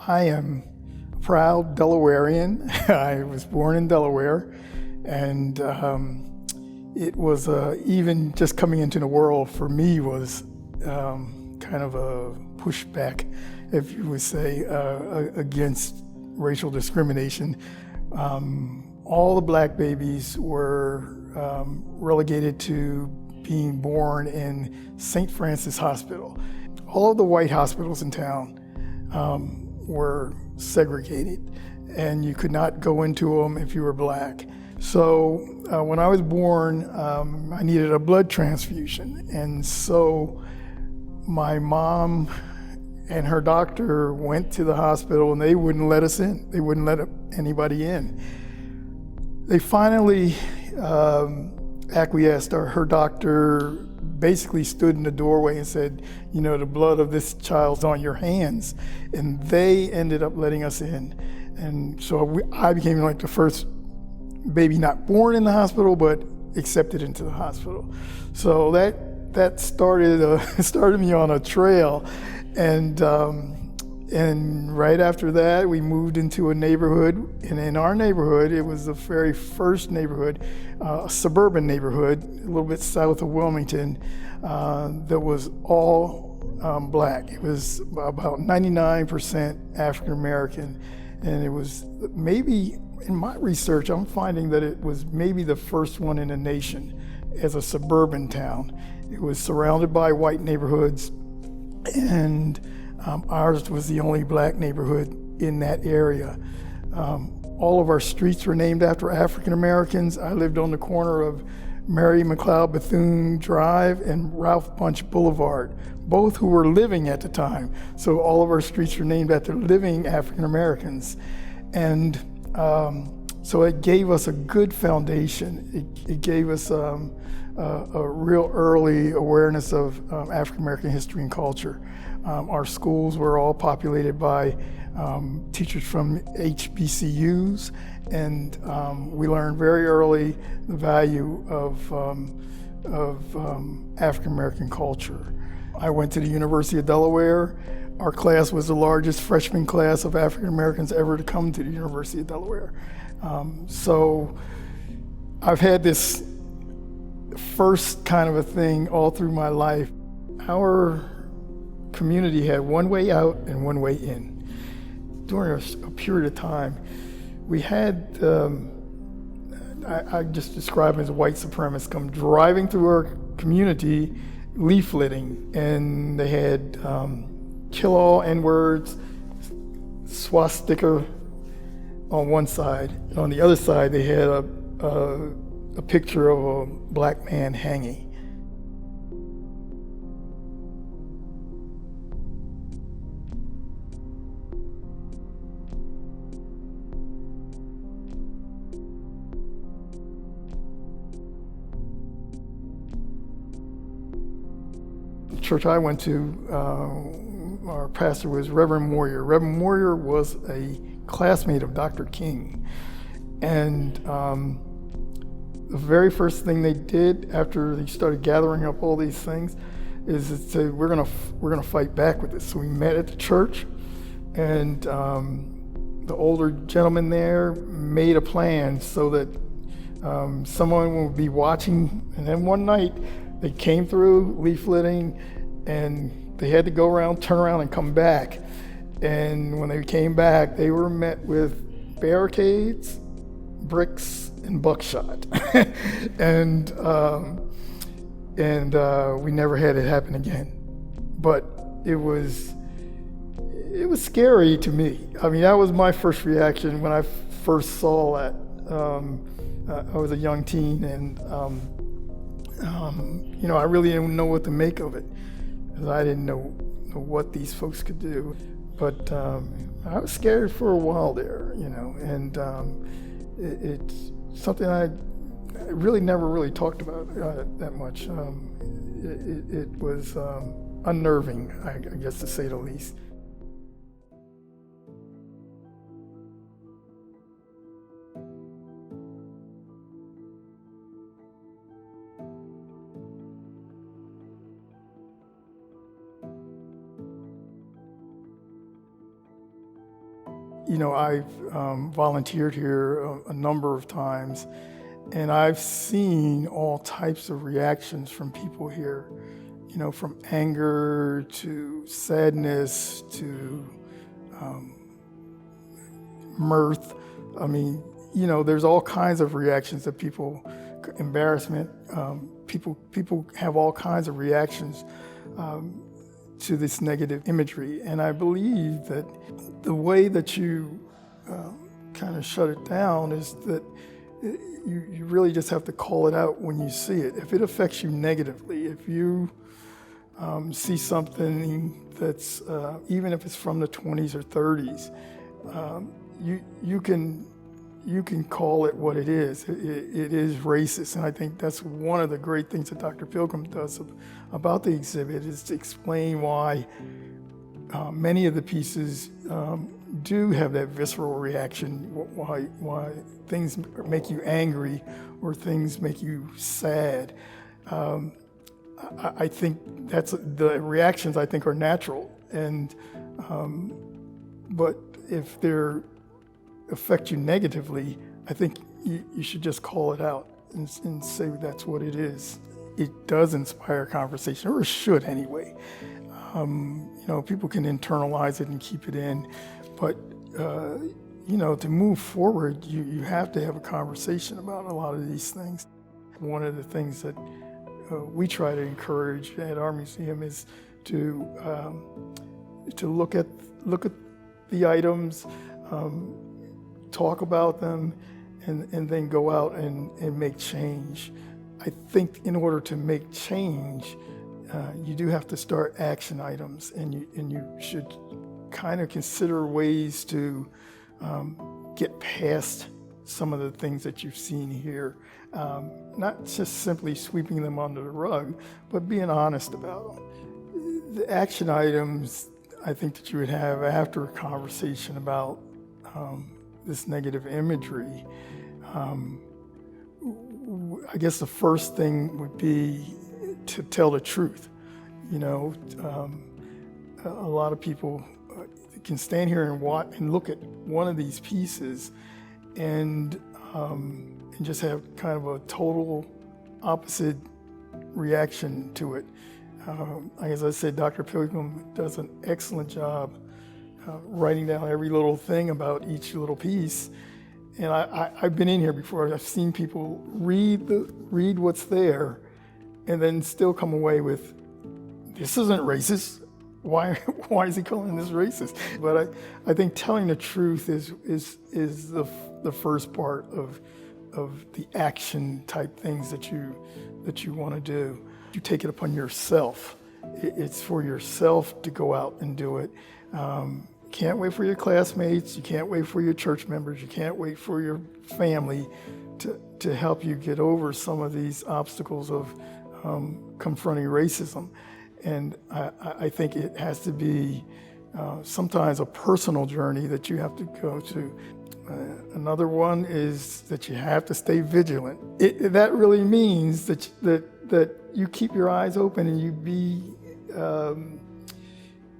I am a proud Delawarean. I was born in Delaware, and it was even just coming into the world for me was kind of a pushback, if you would say, against racial discrimination. All the black babies were relegated to being born in St. Francis Hospital. All of the white hospitals in town were segregated, and you could not go into them if you were black. So when I was born, I needed a blood transfusion, and so my mom and her doctor went to the hospital, and they wouldn't let us in. They wouldn't let anybody in. They finally acquiesced. Her doctor basically stood in the doorway and said, you know, the blood of this child's on your hands. And they ended up letting us in. And so I became like the first baby not born in the hospital, but accepted into the hospital. So that started me on a trail. And right after that, we moved into a neighborhood. And in our neighborhood, it was the very first neighborhood, a suburban neighborhood, a little bit south of Wilmington, that was all black. It was about 99% African American. And it was maybe, in my research, I'm finding that it was maybe the first one in the nation as a suburban town. It was surrounded by white neighborhoods, and ours was the only black neighborhood in that area. All of our streets were named after African Americans. I lived on the corner of Mary McLeod Bethune Drive and Ralph Bunche Boulevard, both who were living at the time. So all of our streets were named after living African Americans. And so it gave us a good foundation. It gave us a real early awareness of African American history and culture. Our schools were all populated by teachers from HBCUs, and we learned very early the value of African American culture. I went to the University of Delaware. Our class was the largest freshman class of African Americans ever to come to the University of Delaware. So I've had this first kind of a thing all through my life. Our community had one way out and one way in. During a period of time, we had, I just describe them as white supremacists come driving through our community, leafleting, and they had kill all N-words, swastika on one side, and on the other side they had a picture of a black man hanging. The church I went to, our pastor was Reverend Moyer. Reverend Moyer was a classmate of Dr. King. And the very first thing they did after they started gathering up all these things is to say, we're gonna fight back with this. So we met at the church, and the older gentleman there made a plan so that someone would be watching. And then one night they came through leafleting, and they had to go around, turn around, and come back. And when they came back, they were met with barricades, bricks, and buckshot. and we never had it happen again. But it was scary to me. I mean, that was my first reaction when I first saw that. I was a young teen, and I really didn't know what to make of it, because I didn't know what these folks could do. But I was scared for a while there, and it's something I really never really talked about that much. It was unnerving, I guess, to say the least. I've volunteered here a number of times, and I've seen all types of reactions from people here, from anger to sadness to mirth. I mean, there's all kinds of reactions that people, embarrassment, people have all kinds of reactions to this negative imagery. And I believe that the way that you kind of shut it down is that you really just have to call it out when you see it. If it affects you negatively, if you see something that's, even if it's from the 20s or 30s, you can call it what it is. It is racist, and I think that's one of the great things that Dr. Pilgrim does about the exhibit, is to explain why many of the pieces do have that visceral reaction, why things make you angry or things make you sad. I think that's the reactions I think are natural, and but if they're affect you negatively, I think you should just call it out and say that's what it is. It does inspire conversation, or it should anyway. People can internalize it and keep it in, but to move forward, you have to have a conversation about a lot of these things. One of the things that we try to encourage at our museum is to look at the items, talk about them, and then go out and make change. I think in order to make change, you do have to start action items, and you should kind of consider ways to get past some of the things that you've seen here. Not just simply sweeping them under the rug, but being honest about them. The action items, I think, that you would have after a conversation about this negative imagery, I guess the first thing would be to tell the truth. A lot of people can stand here and watch and look at one of these pieces and just have kind of a total opposite reaction to it. As I said, Dr. Pilgrim does an excellent job writing down every little thing about each little piece. And I've been in here before. I've seen people read what's there and then still come away with, this isn't racist. Why is he calling this racist? But I think telling the truth is the first part of the action type things that you want to do. You take it upon yourself. It's for yourself to go out and do it. Can't wait for your classmates. You can't wait for your church members. You can't wait for your family to help you get over some of these obstacles of confronting racism. And I think it has to be sometimes a personal journey that you have to go to. Another one is that you have to stay vigilant. That really means that you keep your eyes open and you be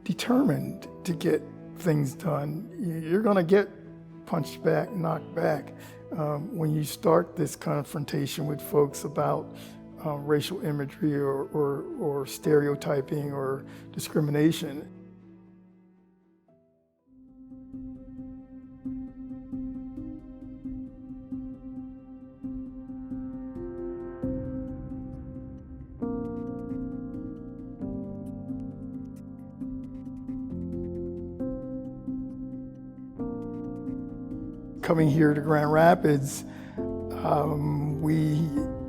determined to get things done. You're going to get punched back, knocked back when you start this confrontation with folks about racial imagery or stereotyping or discrimination. coming here to Grand Rapids, we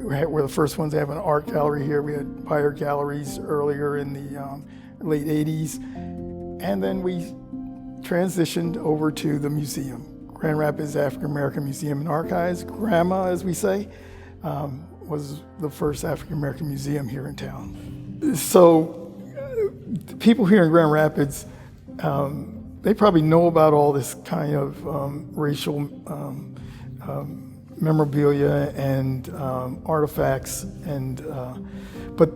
were the first ones to have an art gallery here. We had Bayard galleries earlier in the late 80s. And then we transitioned over to the museum. Grand Rapids African American Museum and Archives, GRAMA as we say, was the first African American museum here in town. So people here in Grand Rapids, they probably know about all this kind of racial memorabilia and artifacts, but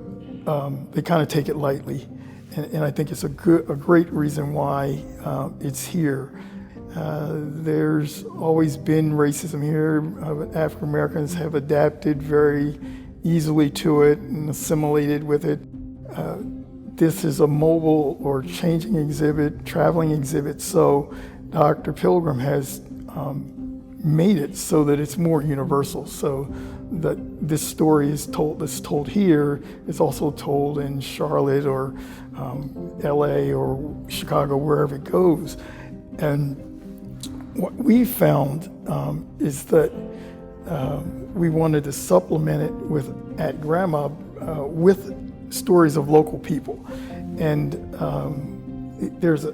they kind of take it lightly. And I think it's a great reason why it's here. There's always been racism here. African Americans have adapted very easily to it and assimilated with it. This is a mobile or changing exhibit, traveling exhibit, so Dr. Pilgrim has made it so that it's more universal, so that this story is told here is also told in Charlotte or LA or Chicago, wherever it goes. And what we found is that we wanted to supplement it at Grandma with stories of local people. And there's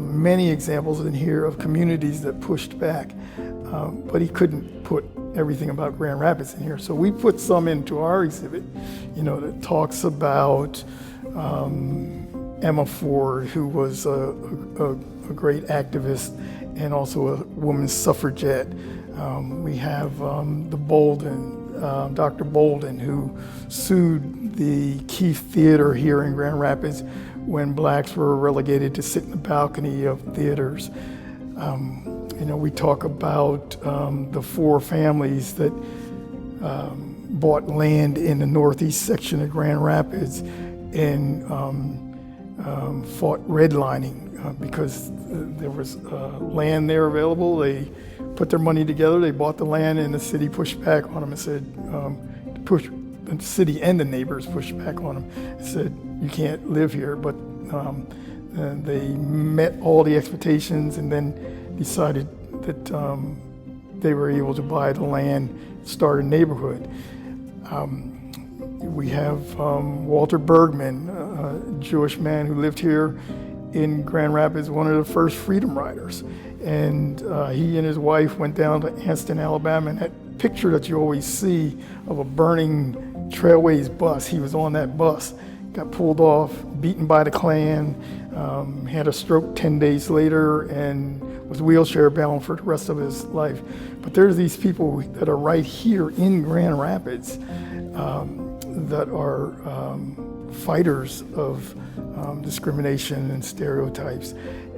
many examples in here of communities that pushed back, but he couldn't put everything about Grand Rapids in here. So we put some into our exhibit, that talks about Emma Ford, who was a great activist and also a woman's suffragette. We have the Dr. Bolden, who sued the Keith Theater here in Grand Rapids when blacks were relegated to sit in the balcony of theaters. We talk about the 4 families that bought land in the northeast section of Grand Rapids and fought redlining because there was land there available. They put their money together, they bought the land, and the city pushed back on them and said, the city and the neighbors pushed back on them and said, you can't live here. But they met all the expectations and then decided that they were able to buy the land, start a neighborhood. We have Walter Bergman, a Jewish man who lived here in Grand Rapids, one of the first freedom riders. And he and his wife went down to Anston, Alabama, and that picture that you always see of a burning Trailways bus, he was on that bus, got pulled off, beaten by the Klan, had a stroke 10 days later, and was wheelchair bound for the rest of his life. But there's these people that are right here in Grand Rapids that are fighters of discrimination and stereotypes,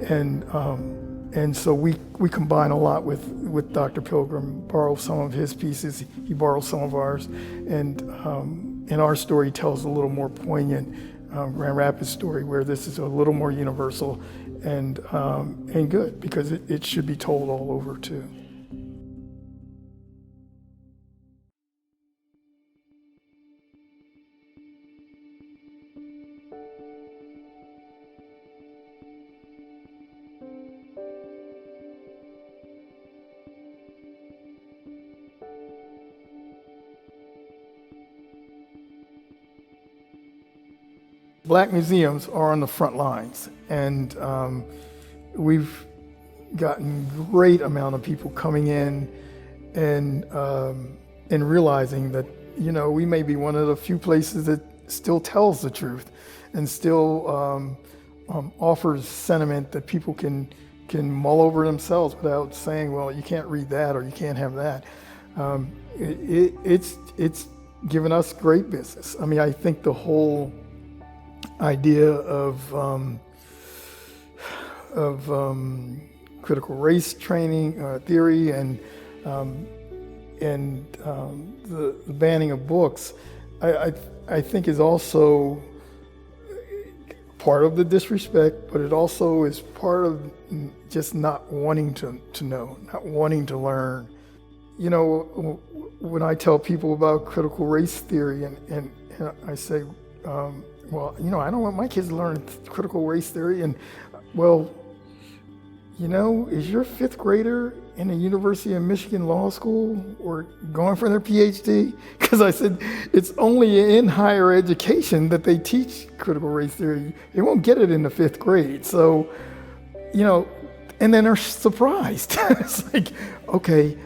and so we combine a lot with Dr. Pilgrim. Borrow some of his pieces, he borrows some of ours, and our story tells a little more poignant Grand Rapids story, where this is a little more universal and good, because it should be told all over too. Black museums are on the front lines, and we've gotten great amount of people coming in and realizing that we may be one of the few places that still tells the truth and still offers sentiment that people can mull over themselves without saying, well, you can't read that or you can't have that. It's given us great business. I mean, I think the whole idea of critical race training theory and the banning of books, I think is also part of the disrespect, but it also is part of just not wanting to know, not wanting to learn. When I tell people about critical race theory and I say, well, I don't want my kids to learn critical race theory. And, well, is your fifth grader in the University of Michigan Law School or going for their PhD? Because I said, it's only in higher education that they teach critical race theory. They won't get it in the fifth grade. So, and then they're surprised. It's like, okay,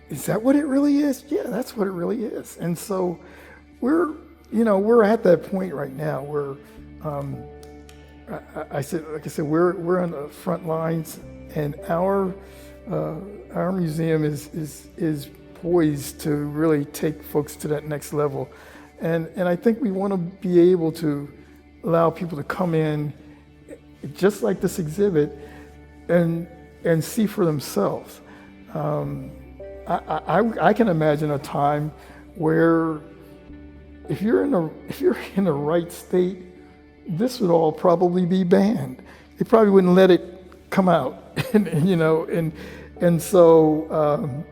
is that what it really is? Yeah, that's what it really is. And so we're at that point right now where, like I said, we're on the front lines, and our museum is poised to really take folks to that next level, and I think we want to be able to allow people to come in, just like this exhibit, and see for themselves. I can imagine a time where if you're in the right state, this would all probably be banned. They probably wouldn't let it come out, and so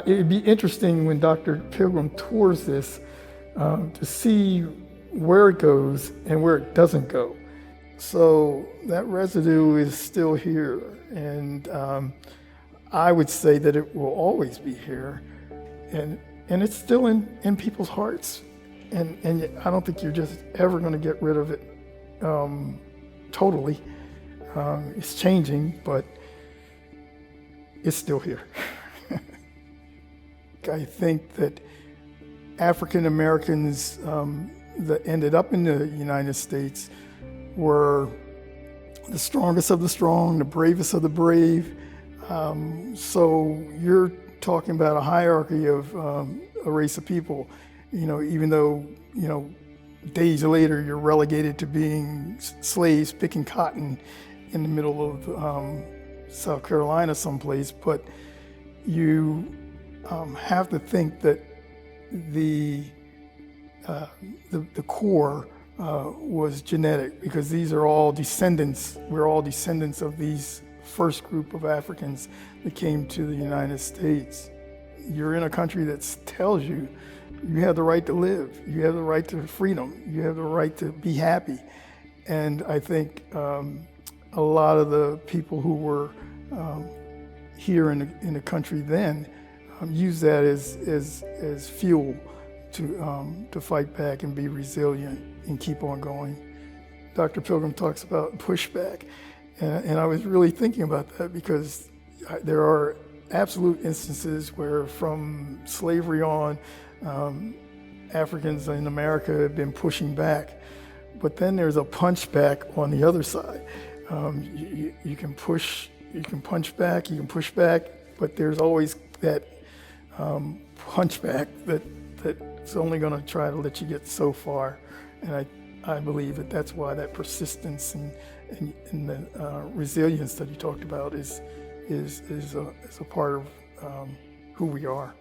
it'd be interesting when Dr. Pilgrim tours this to see where it goes and where it doesn't go. So that residue is still here, and I would say that it will always be here, and it's still in people's hearts. And I don't think you're just ever going to get rid of it totally. It's changing, but it's still here. I think that African Americans that ended up in the United States were the strongest of the strong, the bravest of the brave. So you're talking about a hierarchy of a race of people. Even though, days later you're relegated to being slaves picking cotton in the middle of South Carolina someplace, but you have to think that the core was genetic, because these are all descendants. We're all descendants of these first group of Africans that came to the United States. You're in a country that tells you have the right to live, you have the right to freedom, you have the right to be happy. And I think a lot of the people who were here in the country then use that as fuel to fight back and be resilient and keep on going. Dr. Pilgrim talks about pushback, and I was really thinking about that, because there are absolute instances where from slavery on, Africans in America have been pushing back, but then there's a punch back on the other side. You can punch back, you can push back, but there's always that punch back that's only going to try to let you get so far. And I believe that's why that persistence and the resilience that you talked about is a part of who we are.